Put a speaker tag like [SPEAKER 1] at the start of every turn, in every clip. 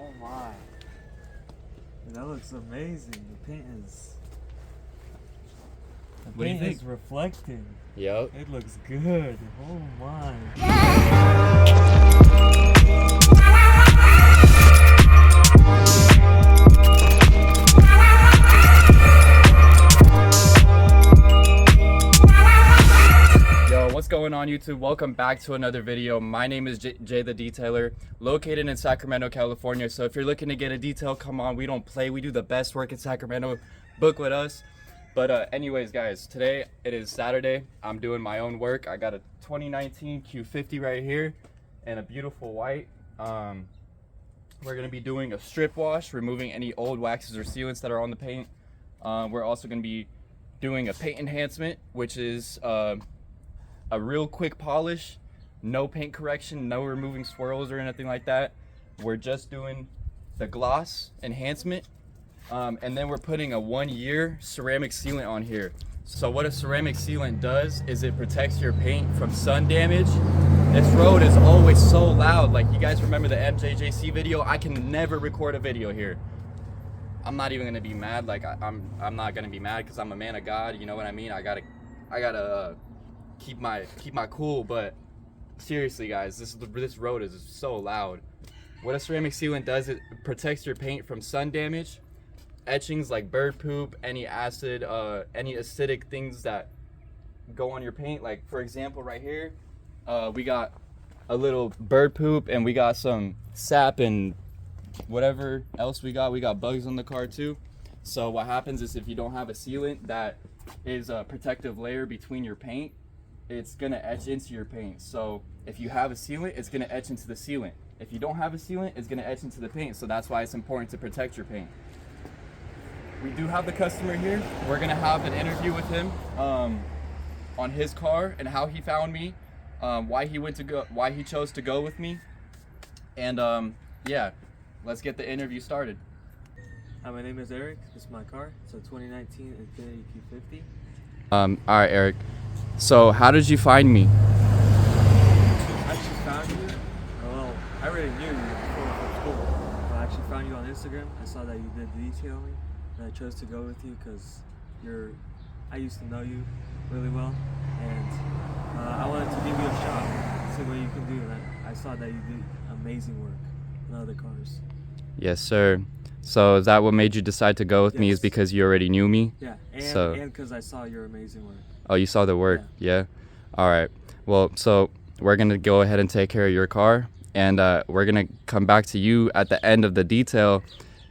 [SPEAKER 1] Oh my. That looks amazing. The paint is. The
[SPEAKER 2] What do you
[SPEAKER 1] paint is
[SPEAKER 2] think?
[SPEAKER 1] reflecting.
[SPEAKER 2] Yep.
[SPEAKER 1] It looks good. Oh my.
[SPEAKER 2] Yo, what's going on YouTube? Welcome back to another video. My name is Jay the Detailer, located in Sacramento, California. So if you're looking to get a detail, come on, we don't play. We do the best work in Sacramento. Book with us. But anyways, guys, today it is Saturday. I'm doing my own work. I got a 2019 Q50 right here and a beautiful white. We're gonna be doing a strip wash, removing any old waxes or sealants that are on the paint. We're also gonna be doing a paint enhancement, which is a real quick polish, no paint correction, no removing swirls or anything like that. We're just doing the gloss enhancement, and then we're putting a 1-year ceramic sealant on here. So what a ceramic sealant does is it protects your paint from sun damage. This road is always so loud. Like, you guys remember the MJJC video? I can never record a video here. I'm not even gonna be mad. Like, I'm not gonna be mad because I'm a man of God. You know what I mean? I gotta keep my cool. But seriously, guys, this road is so loud. What a ceramic sealant does, it protects your paint from sun damage, etchings like bird poop, any acid, any acidic things that go on your paint. Like, for example, right here, we got a little bird poop and we got some sap and whatever else we got bugs on the car too. So what happens is, if you don't have a sealant that is a protective layer between your paint, it's gonna etch into your paint. So if you have a sealant, it's gonna etch into the sealant. If you don't have a sealant, it's gonna etch into the paint. So that's why it's important to protect your paint. We do have the customer here. We're gonna have an interview with him on his car and how he found me, why he chose to go with me, and yeah, let's get the interview started.
[SPEAKER 1] Hi, my name is Eric. This is my car. It's a 2019 Infiniti Q50.
[SPEAKER 2] All right, Eric. So how did you find me?
[SPEAKER 1] I actually found you. Well, I already knew you before from school, but I actually found you on Instagram. I saw that you did detailing, and I chose to go with you because I used to know you really well, and I wanted to give you a shot, see what you can do. And I saw that you did amazing work in other cars.
[SPEAKER 2] Yes, sir. So is that what made you decide to go with me? Is
[SPEAKER 1] Yes.
[SPEAKER 2] because you already knew me?
[SPEAKER 1] Yeah,
[SPEAKER 2] So-
[SPEAKER 1] and because I saw your amazing work.
[SPEAKER 2] Oh, you saw the work? Yeah. All right. Well, so we're going to go ahead and take care of your car, and we're going to come back to you at the end of the detail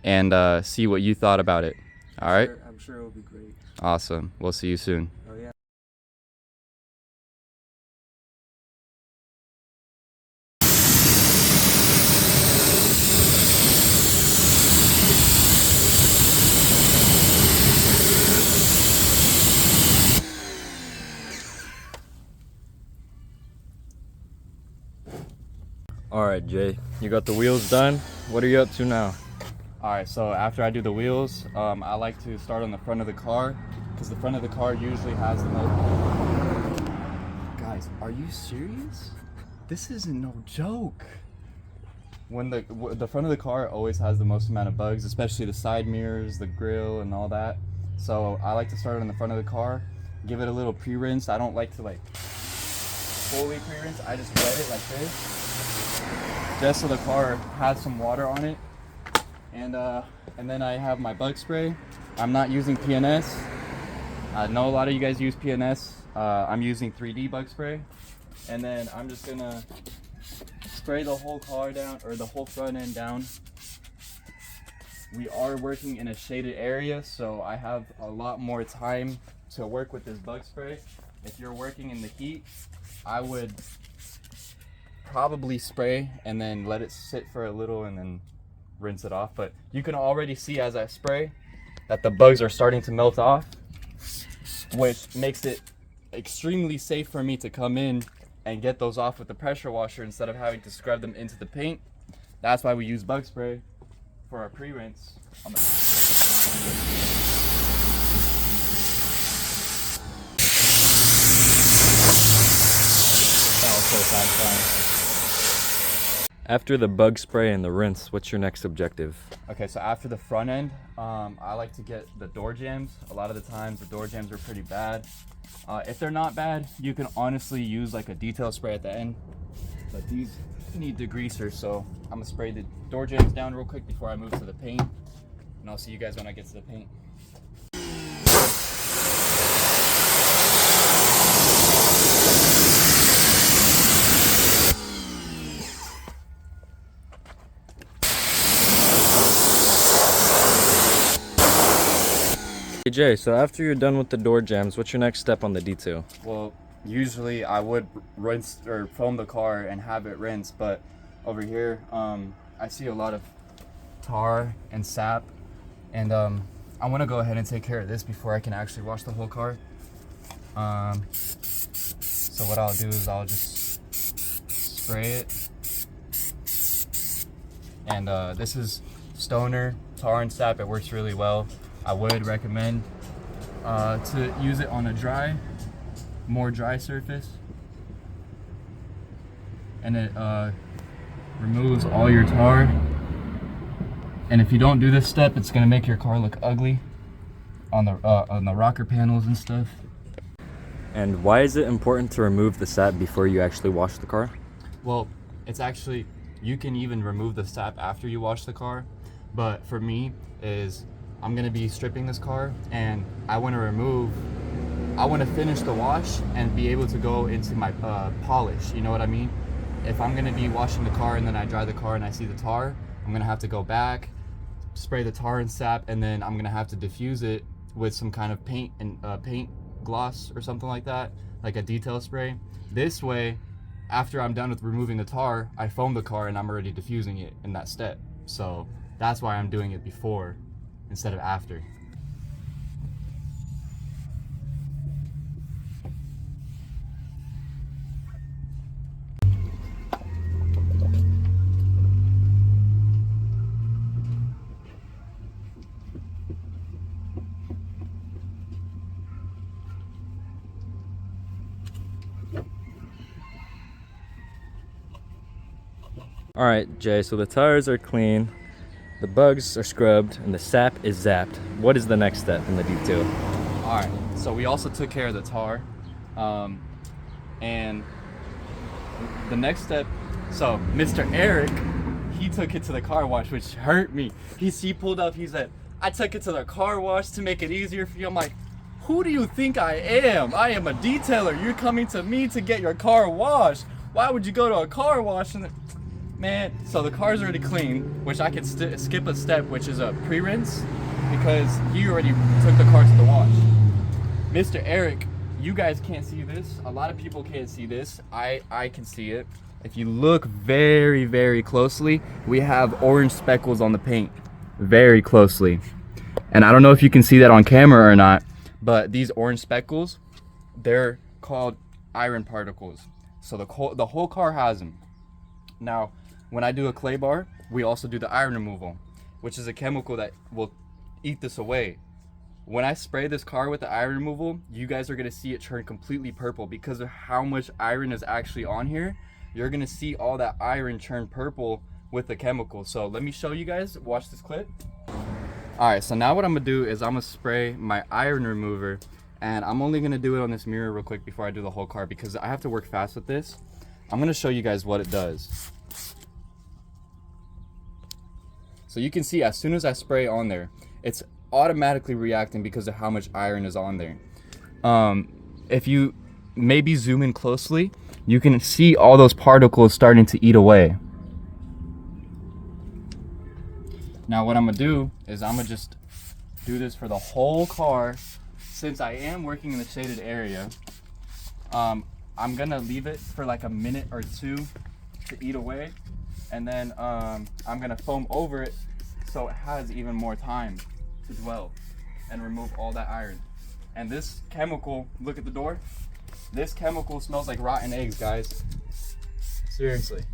[SPEAKER 2] and see what you thought about it. All right?
[SPEAKER 1] I'm sure it will be great.
[SPEAKER 2] Awesome. We'll see you soon.
[SPEAKER 1] Oh yeah.
[SPEAKER 3] All right, Jay, you got the wheels done. What are you up to now?
[SPEAKER 2] All right, so after I do the wheels, I like to start on the front of the car, because the front of the car usually has the most... Guys, are you serious? This isn't no joke. When the front of the car always has the most amount of bugs, especially the side mirrors, the grill, and all that. So I like to start on the front of the car, give it a little pre-rinse. I don't like to like fully pre-rinse. I just wet it like this, just so the car has some water on it. And then I have my bug spray. I'm not using PNS. I know a lot of you guys use PNS. I'm using 3D bug spray. And then I'm just gonna spray the whole car down, or the whole front end down. We are working in a shaded area, so I have a lot more time to work with this bug spray. If you're working in the heat, I would probably spray and then let it sit for a little and then rinse it off. But you can already see as I spray that the bugs are starting to melt off, which makes it extremely safe for me to come in and get those off with the pressure washer instead of having to scrub them into the paint. That's why we use bug spray for our pre-rinse. That was so satisfying.
[SPEAKER 3] After the bug spray and the rinse, what's your next objective?
[SPEAKER 2] Okay, so after the front end, I like to get the door jambs. A lot of the times the door jambs are pretty bad. If they're not bad, you can honestly use like a detail spray at the end, but these need degreaser, so I'm gonna spray the door jambs down real quick before I move to the paint, and I'll see you guys when I get to the paint.
[SPEAKER 3] Hey Jay, so after you're done with the door jams, what's your next step on the detail?
[SPEAKER 2] Well, usually I would rinse or foam the car and have it rinse, but over here I see a lot of tar and sap, and I want to go ahead and take care of this before I can actually wash the whole car. So what I'll do is I'll just spray it, and this is Stoner tar and sap. It works really well. I would recommend to use it on a more dry surface, and it removes all your tar. And if you don't do this step, it's gonna make your car look ugly on the rocker panels and stuff.
[SPEAKER 3] And why is it important to remove the sap before you actually wash the car?
[SPEAKER 2] Well, it's actually, you can even remove the sap after you wash the car, but for me is I'm gonna be stripping this car, and I want to finish the wash and be able to go into my polish, you know what I mean? If I'm gonna be washing the car and then I dry the car and I see the tar, I'm gonna have to go back, spray the tar and sap, and then I'm gonna have to diffuse it with some kind of paint and paint gloss or something like that, like a detail spray. This way, after I'm done with removing the tar, I foam the car and I'm already diffusing it in that step. So that's why I'm doing it before instead of after.
[SPEAKER 3] All right, Jay, so the tires are clean, the bugs are scrubbed, and the sap is zapped. What is the next step in the detail?
[SPEAKER 2] All right, so we also took care of the tar, and the next step, so Mr. Eric, he took it to the car wash, which hurt me. He pulled up, he said, I took it to the car wash to make it easier for you. I'm like, who do you think I am? I am a detailer. You're coming to me to get your car washed. Why would you go to a car wash? And man, so the car's already clean, which I can skip a step, which is a pre-rinse, because he already took the car to the wash. Mr. Eric, you guys can't see this. A lot of people can't see this. I can see it. If you look very, very closely, we have orange speckles on the paint, very closely. And I don't know if you can see that on camera or not, but these orange speckles, they're called iron particles. So the whole car has them. Now, when I do a clay bar, we also do the iron removal, which is a chemical that will eat this away. When I spray this car with the iron removal, you guys are gonna see it turn completely purple because of how much iron is actually on here. You're gonna see all that iron turn purple with the chemical. So let me show you guys, watch this clip. All right, so now what I'm gonna do is I'm gonna spray my iron remover, and I'm only gonna do it on this mirror real quick before I do the whole car because I have to work fast with this. I'm gonna show you guys what it does. So you can see as soon as I spray on there, it's automatically reacting because of how much iron is on there. If you maybe zoom in closely, you can see all those particles starting to eat away. Now what I'm gonna do is I'm gonna just do this for the whole car. Since I am working in the shaded area, I'm gonna leave it for like a minute or two to eat away, and then I'm gonna foam over it so it has even more time to dwell and remove all that iron. And this chemical, look at the door, this chemical smells like rotten eggs, guys. Seriously.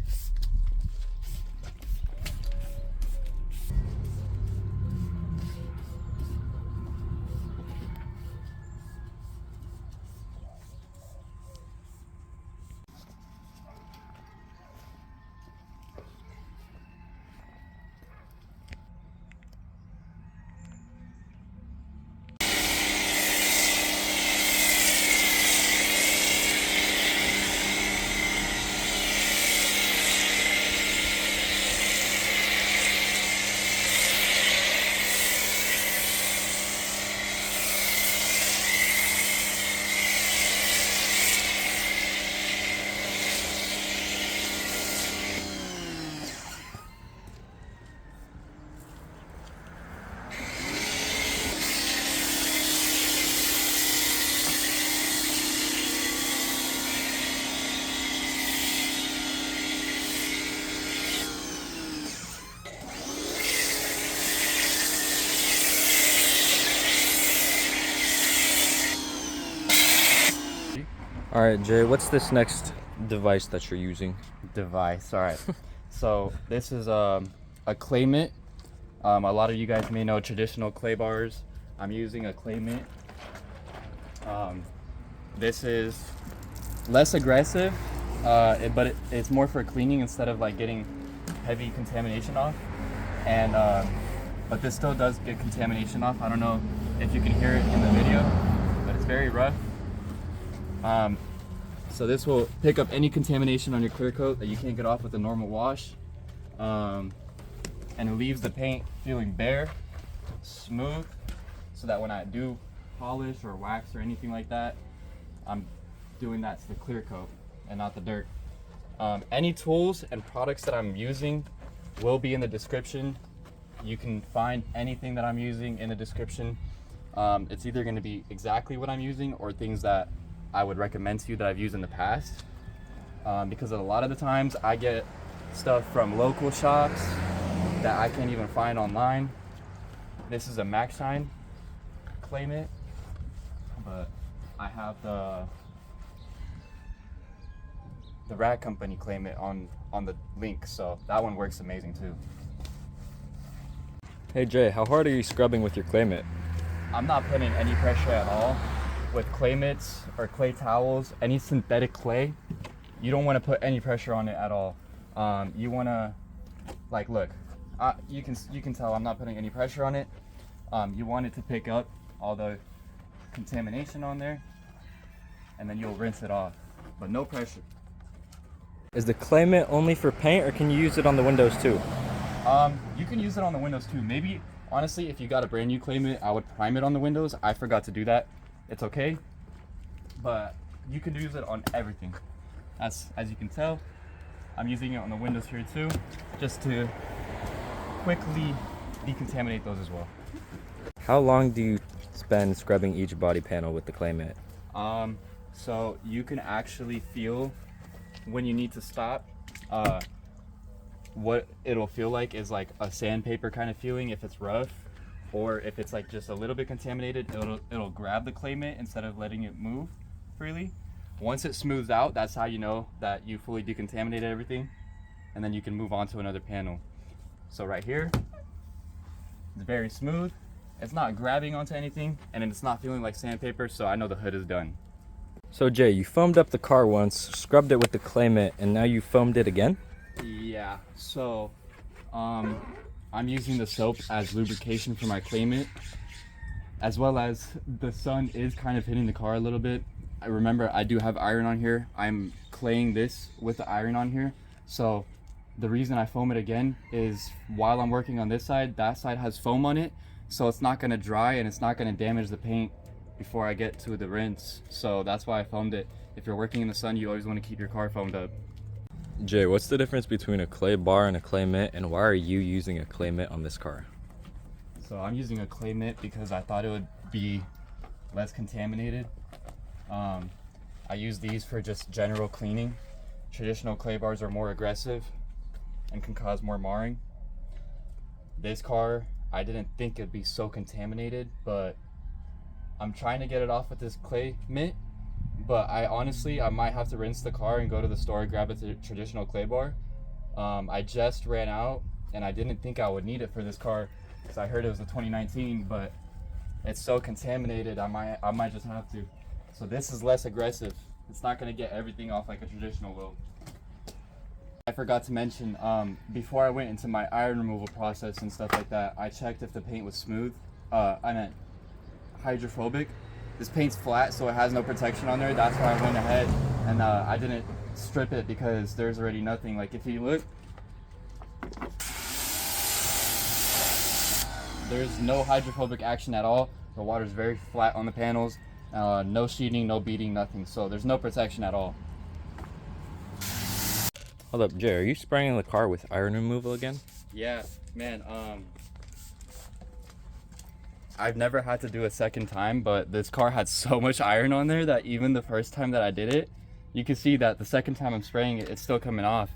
[SPEAKER 3] All right, Jay, what's this next device that you're using?
[SPEAKER 2] Device. All right. So this is a clay mitt. A lot of you guys may know traditional clay bars. I'm using a clay mitt. This is less aggressive, but it's more for cleaning instead of like getting heavy contamination off. And but this still does get contamination off. I don't know if you can hear it in the video, but it's very rough. So this will pick up any contamination on your clear coat that you can't get off with a normal wash. And it leaves the paint feeling bare, smooth, so that when I do polish or wax or anything like that, I'm doing that to the clear coat and not the dirt. Any tools and products that I'm using will be in the description. You can find anything that I'm using in the description. It's either going to be exactly what I'm using or things that I would recommend to you that I've used in the past, because a lot of the times I get stuff from local shops that I can't even find online. This is a Maxshine clay mitt, but I have the Rag Company clay mitt on the link, so that one works amazing too.
[SPEAKER 3] Hey Jay, how hard are you scrubbing with your clay mitt?
[SPEAKER 2] I'm not putting any pressure at all. With clay mitts or clay towels, any synthetic clay, you don't want to put any pressure on it at all. You want to, like, look, you can tell I'm not putting any pressure on it. You want it to pick up all the contamination on there, and then you'll rinse it off, but no pressure.
[SPEAKER 3] Is the clay mitt only for paint, or can you use it on the windows too?
[SPEAKER 2] You can use it on the windows too. Maybe, honestly, if you got a brand new clay mitt, I would prime it on the windows. I forgot to do that. It's okay, but you can use it on everything. As you can tell, I'm using it on the windows here too, just to quickly decontaminate those as well.
[SPEAKER 3] How long do you spend scrubbing each body panel with the clay mitt?
[SPEAKER 2] So you can actually feel when you need to stop. What it'll feel like is like a sandpaper kind of feeling if it's rough, or if it's like just a little bit contaminated, it'll grab the clay mitt instead of letting it move freely. Once it smooths out, that's how you know that you fully decontaminated everything, and then you can move on to another panel. So right here, it's very smooth. It's not grabbing onto anything, and it's not feeling like sandpaper, so I know the hood is done.
[SPEAKER 3] So Jay, you foamed up the car once, scrubbed it with the clay mitt, and now you foamed it again?
[SPEAKER 2] Yeah, so I'm using the soap as lubrication for my clay mitt, as well as the sun is kind of hitting the car a little bit. I remember I do have iron on here. I'm claying this with the iron on here. So the reason I foam it again is while I'm working on this side, that side has foam on it. So it's not gonna dry and it's not gonna damage the paint before I get to the rinse. So that's why I foamed it. If you're working in the sun, you always wanna keep your car foamed up.
[SPEAKER 3] Jay, what's the difference between a clay bar and a clay mitt, and why are you using a clay mitt on this car?
[SPEAKER 2] So I'm using a clay mitt because I thought it would be less contaminated. I use these for just general cleaning. Traditional clay bars are more aggressive and can cause more marring. This car, I didn't think it'd be so contaminated, but I'm trying to get it off with this clay mitt. But I might have to rinse the car and go to the store and grab a traditional clay bar. I just ran out, and I didn't think I would need it for this car because I heard it was a 2019, but it's so contaminated, I might just have to. So this is less aggressive. It's not gonna get everything off like a traditional will. I forgot to mention, before I went into my iron removal process and stuff like that, I checked if the paint was smooth. I meant hydrophobic. This paint's flat, so it has no protection on there. That's why I went ahead and I didn't strip it because there's already nothing. Like if you look, there's no hydrophobic action at all. The water's very flat on the panels. No sheeting, no beading, nothing. So there's no protection at all.
[SPEAKER 3] Hold up, Jay, are you spraying the car with iron removal again?
[SPEAKER 2] Yeah, man. I've never had to do a second time, but this car had so much iron on there that even the first time that I did it, you can see that the second time I'm spraying it, it's still coming off.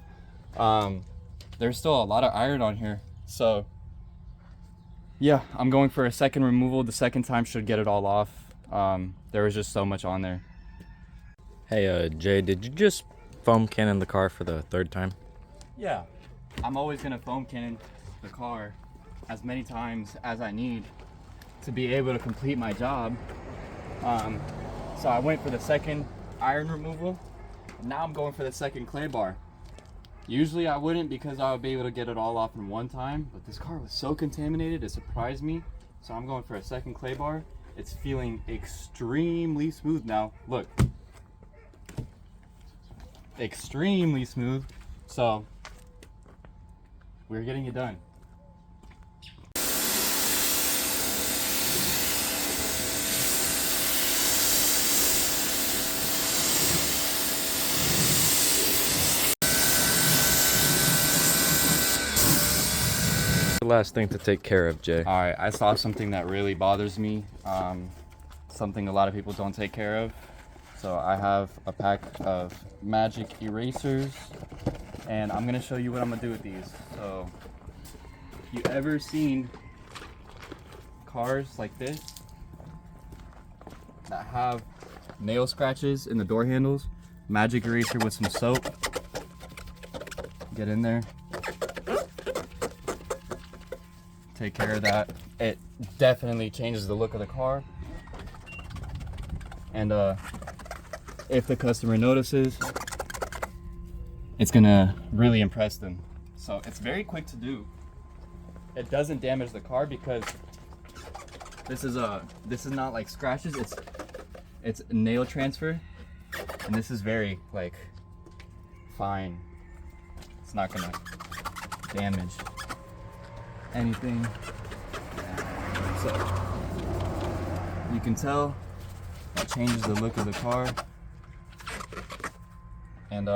[SPEAKER 2] There's still a lot of iron on here. So yeah, I'm going for a second removal. The second time should get it all off. There was just so much on there.
[SPEAKER 3] Hey, Jay, did you just foam cannon the car for the third time?
[SPEAKER 2] Yeah, I'm always gonna foam cannon the car as many times as I need to be able to complete my job. So I went for the second iron removal. Now I'm going for the second clay bar. Usually I wouldn't because I would be able to get it all off in one time, but this car was so contaminated, it surprised me. So I'm going for a second clay bar. It's feeling extremely smooth now. Look. Extremely smooth. So we're getting it done.
[SPEAKER 3] The last thing to take care of, Jay.
[SPEAKER 2] All right, I saw something that really bothers me. Something a lot of people don't take care of. So I have a pack of magic erasers, and I'm gonna show you what I'm gonna do with these. So, you ever seen cars like this that have nail scratches in the door handles? Magic eraser with some soap. Get in there. Take care of that. It definitely changes the look of the car. And if the customer notices, it's gonna really impress them. So it's very quick to do. It doesn't damage the car because this is not like scratches, it's nail transfer, and this is very like fine. It's not gonna damage anything. So you can tell it changes the look of the car. And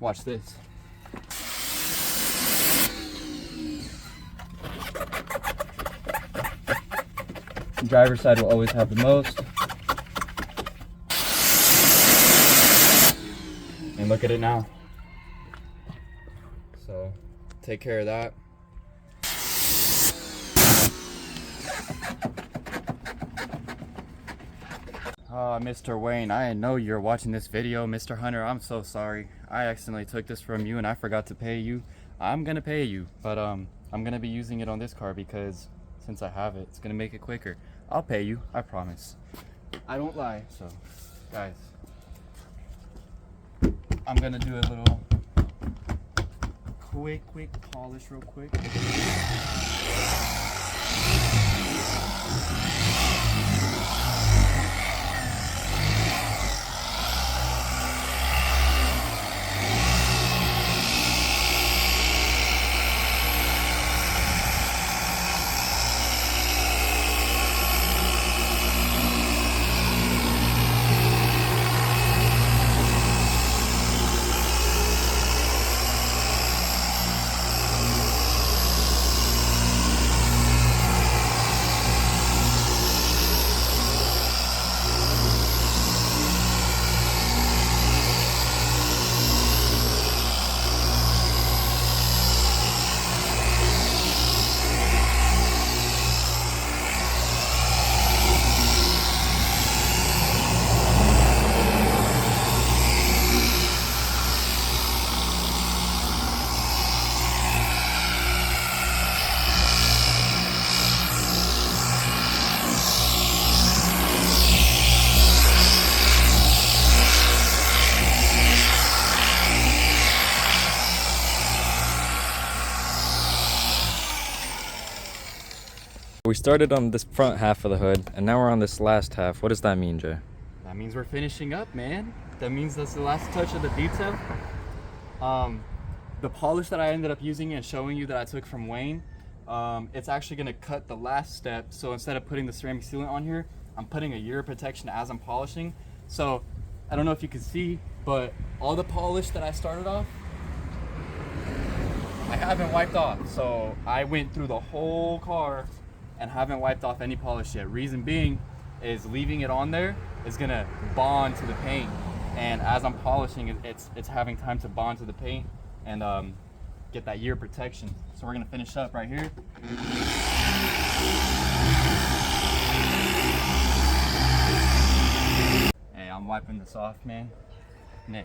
[SPEAKER 2] watch this. The driver's side will always have the most. And look at it now. So take care of that. Mr. Wayne, I know you're watching this video. Mr. Hunter, I'm so sorry. I accidentally took this from you and I forgot to pay you. I'm gonna pay you, but I'm gonna be using it on this car because since I have it, it's gonna make it quicker. I'll pay you, I promise. I don't lie, so guys, I'm gonna do a little quick polish real quick.
[SPEAKER 3] We started on this front half of the hood, and now we're on this last half. What does that mean, Jay?
[SPEAKER 2] That means we're finishing up, man. That means that's the last touch of the detail. The polish that I ended up using and showing you that I took from Wayne, it's actually gonna cut the last step. So instead of putting the ceramic sealant on here, I'm putting a Euro protection as I'm polishing. So I don't know if you can see, but all the polish that I started off, I haven't wiped off. So I went through the whole car and haven't wiped off any polish yet. Reason being is leaving it on there is gonna bond to the paint, and as I'm polishing, it's having time to bond to the paint and get that year protection. So we're gonna finish up right here. Hey, I'm I'm wiping this off, man. Nick,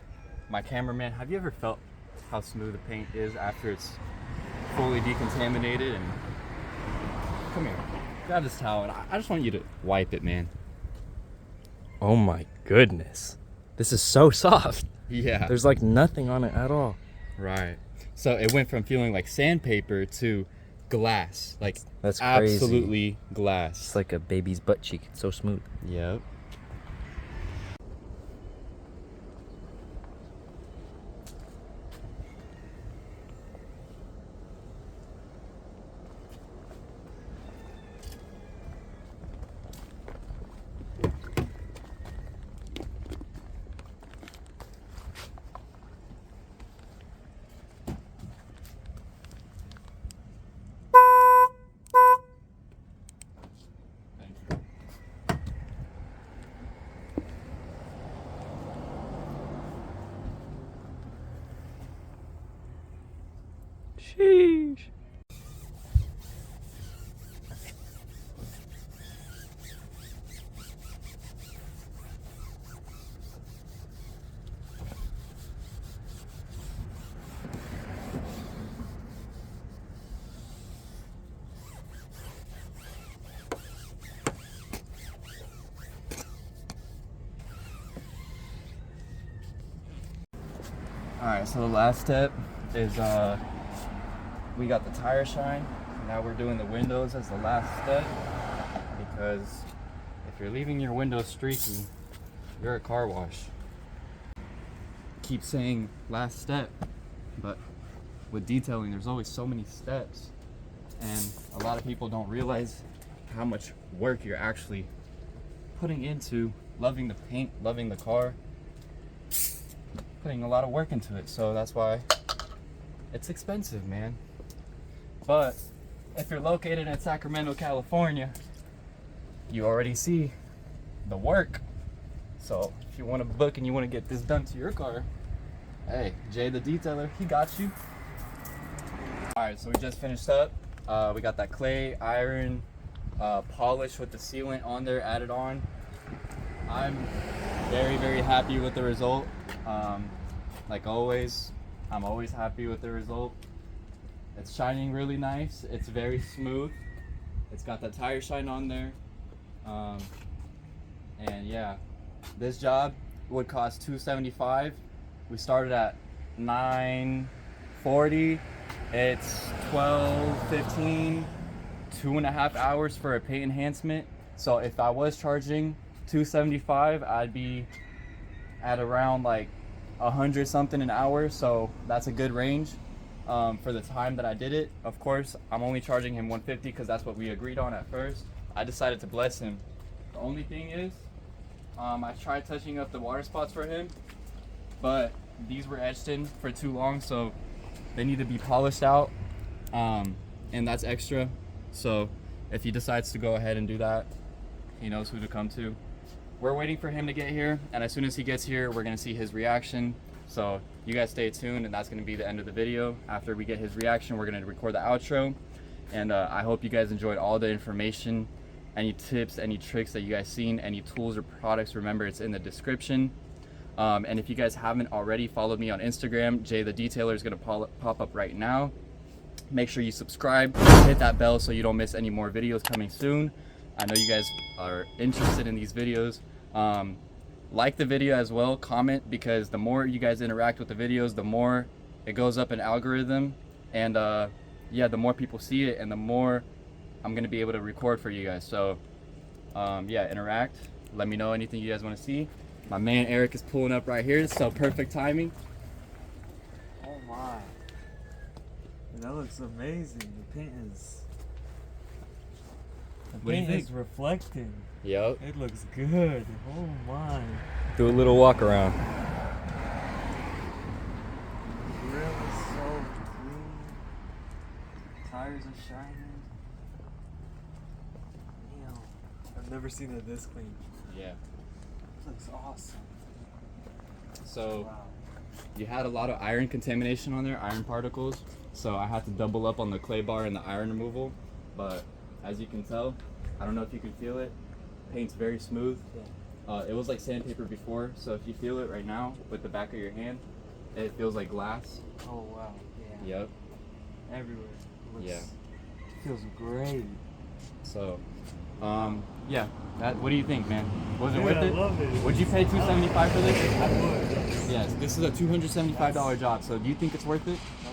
[SPEAKER 2] my cameraman, have you ever felt how smooth the paint is after it's fully decontaminated? And come here, grab this towel, and I just want you to wipe it, man.
[SPEAKER 3] Oh my goodness. This is so soft.
[SPEAKER 2] Yeah.
[SPEAKER 3] There's like nothing on it at all.
[SPEAKER 2] Right. So it went from feeling like sandpaper to glass. Like
[SPEAKER 3] That's crazy.
[SPEAKER 2] absolutely glass.
[SPEAKER 3] It's like a baby's butt cheek. It's so smooth.
[SPEAKER 2] Yep.
[SPEAKER 3] Sheesh.
[SPEAKER 2] Alright, so the last step is we got the tire shine. Now we're doing the windows as the last step, because if you're leaving your windows streaky, you're a car wash. Keep saying last step, but with detailing there's always so many steps, and a lot of people don't realize how much work you're actually putting into loving the paint, loving the car, putting a lot of work into it. So that's why it's expensive, man. But if you're located in Sacramento, California, you already see the work. So if you want to book and you want to get this done to your car, hey, Jay the detailer, he got you. All right, so we just finished up. We got that clay iron polish with the sealant on there added on. I'm very, very happy with the result. Like always, I'm always happy with the result. It's shining really nice. It's very smooth. It's got that tire shine on there. And yeah, this job would cost $275. We started at $940. It's $12.15, 2.5 hours for a paint enhancement. So if I was charging $275, I'd be at around like 100 something an hour. So that's a good range for the time that I did it. Of course, I'm only charging him $150 because that's what we agreed on at first. I decided to bless him. The only thing is, I tried touching up the water spots for him, but these were etched in for too long, so they need to be polished out, and that's extra. So if he decides to go ahead and do that, he knows who to come to. We're waiting for him to get here, and as soon as he gets here, we're gonna see his reaction. So you guys stay tuned, and that's gonna be the end of the video. After we get his reaction, we're gonna record the outro, and I hope you guys enjoyed all the information. Any tips, any tricks that you guys seen, any tools or products, remember it's in the description. And if you guys haven't already followed me on Instagram, Jay the Detailer is gonna pop up right now. Make sure you subscribe, hit that bell so you don't miss any more videos coming soon. I know you guys are interested in these videos. Like the video as well, comment, because the more you guys interact with the videos, the more it goes up in algorithm, and yeah, the more people see it and the more I'm gonna be able to record for you guys. So yeah, interact, let me know anything you guys want to see. My man Eric is pulling up right here, so perfect timing.
[SPEAKER 1] Oh my. That looks amazing. The paint is...
[SPEAKER 2] What do you think?
[SPEAKER 1] is reflecting.
[SPEAKER 2] Yep.
[SPEAKER 1] It looks good. Oh my.
[SPEAKER 3] Do a little walk around.
[SPEAKER 1] The grill is so clean. Tires are shining. Damn. I've never seen it this clean.
[SPEAKER 2] Yeah.
[SPEAKER 1] It looks awesome.
[SPEAKER 2] So
[SPEAKER 1] Wow.
[SPEAKER 2] you had a lot of iron contamination on there, iron particles. So I had to double up on the clay bar and the iron removal. But as you can tell, I don't know if you can feel it, paint's very smooth.
[SPEAKER 1] Yeah.
[SPEAKER 2] It was like sandpaper before, so if you feel it right now with the back of your hand, it feels like glass.
[SPEAKER 1] Oh wow. Yeah.
[SPEAKER 2] Yep.
[SPEAKER 1] Everywhere. Looks,
[SPEAKER 2] Yeah.
[SPEAKER 1] Feels great.
[SPEAKER 2] So, yeah. What do you think, man? Was it
[SPEAKER 1] Dude,
[SPEAKER 2] worth
[SPEAKER 1] I
[SPEAKER 2] it?
[SPEAKER 1] love it.
[SPEAKER 2] Would you pay $275 for this?
[SPEAKER 1] I would. Yes.
[SPEAKER 2] Yes. This is a $275 job. So, do you think it's worth it?
[SPEAKER 1] Oh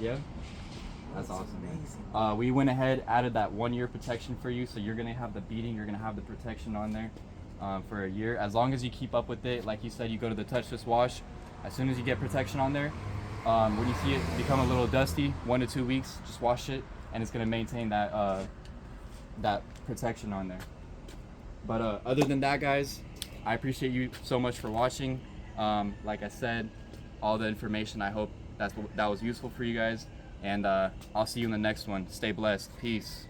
[SPEAKER 1] yeah.
[SPEAKER 2] Yeah. That's awesome,
[SPEAKER 1] amazing.
[SPEAKER 2] man. We went ahead, added that 1 year protection for you, so you're gonna have the beading, you're gonna have the protection on there for a year. As long as you keep up with it, like you said, you go to the touchless wash. As soon as you get protection on there, when you see it become a little dusty, 1 to 2 weeks, just wash it, and it's gonna maintain that that protection on there. But other than that, guys, I appreciate you so much for watching. Like I said, all the information, I hope that was useful for you guys. And I'll see you in the next one. Stay blessed. Peace.